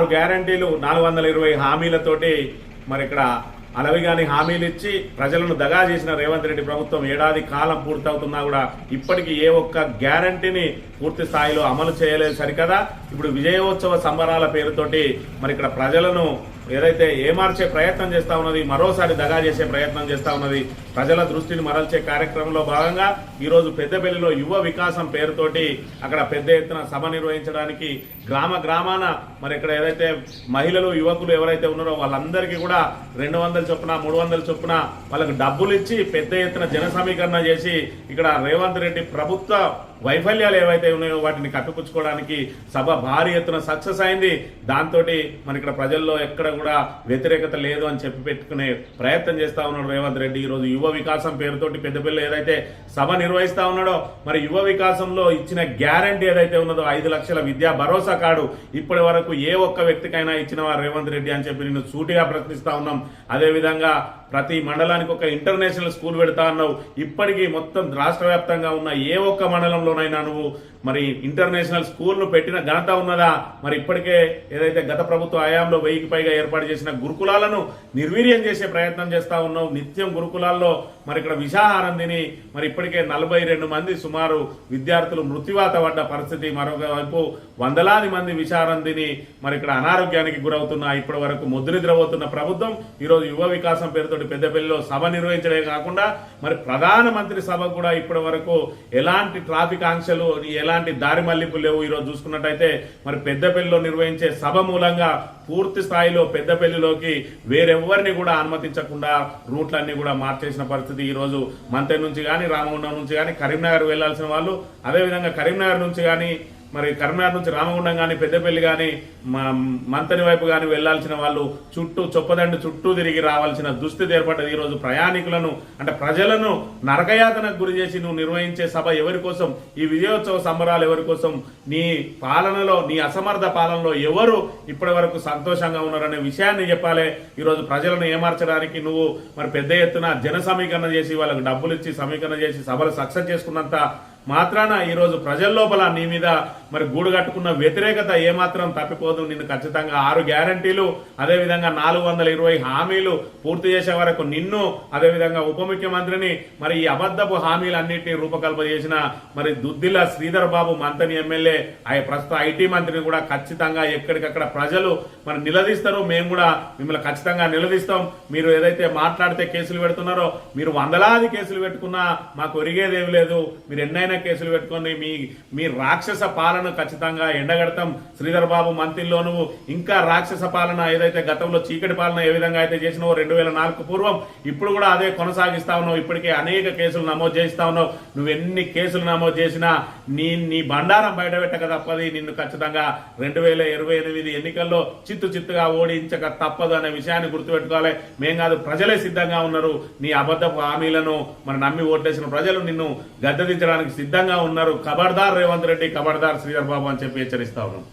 6 గ్యారంటీలు 420 హామీలతోటి మరి ఇక్కడ అలవిగాని హామీలు ఇచ్చి ప్రజలను దగా చేసిన రేవంత్ రెడ్డి ప్రభుత్వం ఏడాది కాలం పూర్తవుతున్నా కూడా ఇప్పటికీ ఏ ఒక్క గ్యారంటీని పూర్తి స్థాయిలో అమలు చేయలేదు సరికదా. ఇప్పుడు విజయోత్సవ సంబరాల పేరుతోటి మరి ఇక్కడ ప్రజలను ఏదైతే ఏమార్చే ప్రయత్నం చేస్తా ఉన్నది, మరోసారి దగా చేసే ప్రయత్నం చేస్తా ఉన్నది. ప్రజల దృష్టిని మరల్చే కార్యక్రమంలో భాగంగా ఈరోజు పెద్దపల్లిలో యువ వికాసం పేరుతోటి అక్కడ పెద్ద ఎత్తున సభ నిర్వహించడానికి గ్రామాన మరి ఇక్కడ ఏదైతే మహిళలు యువకులు ఎవరైతే ఉన్నారో వాళ్ళందరికీ కూడా 200 చొప్పున 300 చొప్పున వాళ్ళకు డబ్బులు ఇచ్చి పెద్ద ఎత్తున జన సమీకరణ చేసి ఇక్కడ రేవంత్ రెడ్డి ప్రభుత్వ వైఫల్యాలు ఏవైతే ఉన్నాయో వాటిని కప్పిపుచ్చుకోవడానికి సభ భారీ ఎత్తున సక్సెస్ అయింది. దాంతో మరి ఇక్కడ ప్రజల్లో ఎక్కడ కూడా వ్యతిరేకత లేదు అని చెప్పి పెట్టుకునే ప్రయత్నం చేస్తా ఉన్నాడు రేవంత్ రెడ్డి. ఈరోజు యువ వికాసం పేరుతోటి పెద్దపల్లి ఏదైతే సభ నిర్వహిస్తా ఉన్నాడో మరి యువ వికాసంలో ఇచ్చిన గ్యారంటీ ఏదైతే ఉన్నదో 5 లక్షల విద్యా భరోసా కార్డు ఇప్పటి వరకు ఏ ఒక్క వ్యక్తికైనా ఇచ్చిన వారు రేవంత్ రెడ్డి అని చెప్పి నిన్ను సూటిగా ప్రశ్నిస్తా ఉన్నాం. అదేవిధంగా ప్రతి మండలానికి ఒక ఇంటర్నేషనల్ స్కూల్ పెడతా అన్నావు. ఇప్పటికీ మొత్తం రాష్ట్ర వ్యాప్తంగా ఉన్న ఏ ఒక్క మండలంలోనైనా నువ్వు మరి ఇంటర్నేషనల్ స్కూల్ను పెట్టిన ఘనత ఉన్నదా? మరి ఇప్పటికే ఏదైతే గత ప్రభుత్వ హయాంలో 1000కి పైగా ఏర్పాటు చేసిన గురుకులాలను నిర్వీర్యం చేసే ప్రయత్నం చేస్తా ఉన్నావు. నిత్యం గురుకులాల్లో మరి ఇక్కడ విషాహారం తిని మరి ఇప్పటికే 42 మంది సుమారు విద్యార్థులు మృత్యువాత పడ్డ పరిస్థితి. మరొక వైపు వందలాది మంది విషాహారం తిని మరి ఇక్కడ అనారోగ్యానికి గురవుతున్న ఇప్పటి వరకు నిద్రపోతున్న ప్రభుత్వం ఈరోజు యువ వికాసం పేరుతో పెద్దపల్లిలో సభ నిర్వహించడమే కాకుండా మరి ప్రధానమంత్రి సభ కూడా ఇప్పటి వరకు ఎలాంటి ట్రాఫిక్ ఆంక్షలు ఎలాంటి దారి మళ్లింపులు లేవు. ఈరోజు చూసుకున్నట్టయితే మరి పెద్దపల్లిలో నిర్వహించే సభ మూలంగా పూర్తి స్థాయిలో పెద్దపల్లిలోకి వేరెవ్వరిని కూడా అనుమతించకుండా రూట్లన్నీ కూడా మార్చేసిన పరిస్థితి. ఈరోజు మంతెన నుంచి కానీ రామగుండం నుంచి కానీ కరీంనగర్ వెళ్లాల్సిన వాళ్ళు, అదేవిధంగా కరీంనగర్ నుంచి కానీ మరి కరీంనగర్ నుంచి రామగుండం కానీ పెద్దపల్లి కానీ మంతని వైపు కానీ వెళ్లాల్సిన వాళ్ళు చొప్పదండి చుట్టూ తిరిగి రావాల్సిన దుస్థితి ఏర్పడ్డది. ఈరోజు ప్రయాణికులను అంటే ప్రజలను నరకయాతనకు గురి చేసి నువ్వు నిర్వహించే సభ ఎవరి కోసం? ఈ విజయోత్సవ సంబరాలు ఎవరి కోసం? నీ పాలనలో, నీ అసమర్థ పాలనలో ఎవరు ఇప్పటి వరకు సంతోషంగా ఉన్నారనే విషయాన్ని చెప్పాలి. ఈరోజు ప్రజలను ఏమార్చడానికి నువ్వు మరి పెద్ద ఎత్తున జన సమీకరణ చేసి వాళ్ళకు డబ్బులు ఇచ్చి సమీకరణ చేసి సభలు సక్సెస్ చేసుకున్నంత మాత్రాన ఈరోజు ప్రజల లోపల నీ మీద మరి గూడు కట్టుకున్న వ్యతిరేకత ఏమాత్రం తప్పిపోదు. నిన్ను ఖచ్చితంగా 6 గ్యారంటీలు అదేవిధంగా 420 హామీలు పూర్తి చేసే వరకు నిన్ను అదేవిధంగా ఉప ముఖ్యమంత్రిని మరి ఈ అబద్ధపు హామీలన్నింటినీ రూపకల్పన చేసిన మరి దుద్దిల్ల శ్రీధర్ బాబు మంతని ఎమ్మెల్యే ప్రస్తుత ఐటీ మంత్రిని కూడా ఖచ్చితంగా ఎక్కడికక్కడ ప్రజలు మరి నిలదీస్తారు. మేము కూడా మిమ్మల్ని ఖచ్చితంగా నిలదీస్తాం. మీరు ఏదైతే మాట్లాడితే కేసులు పెడుతున్నారో మీరు వందలాది కేసులు పెట్టుకున్నా మాకు ఒరిగేదేమి లేదు. మీరు ఎన్నైనా కేసులు పెట్టుకొని మీ రాక్షస పాలన ఖచ్చితంగా ఎండగడతాం. శ్రీధర్ బాబు మంత్రిలో నువ్వు ఇంకా రాక్షస పాలన ఏదైతే గతంలో చీకటి పాలన ఏ విధంగా అయితే చేసినావో 2004 పూర్వం ఇప్పుడు కూడా అదే కొనసాగిస్తా ఉన్నావు. ఇప్పటికే అనేక కేసులు నమోదు చేస్తా ఉన్నావు. నువ్వు ఎన్ని కేసులు నమోదు చేసినా నీ బండారం బయటపెట్టక తప్పది. నిన్ను ఖచ్చితంగా 2028 ఎన్నికల్లో చిత్తుగా ఓడించక తప్పదు అనే విషయాన్ని గుర్తుపెట్టుకోవాలి. మేం కాదు, ప్రజలే సిద్ధంగా ఉన్నారు. నీ అబద్ధపు హామీలను మరి నమ్మి ఓట్లేసిన ప్రజలు నిన్ను గద్దెదించడానికి సిద్ధంగా ఉన్నారు. ఖబర్దార్ రేవంత్ రెడ్డి, ఖబర్దార్ శ్రీధర్ బాబు అని చెప్పి హెచ్చరిస్తా ఉన్నాం.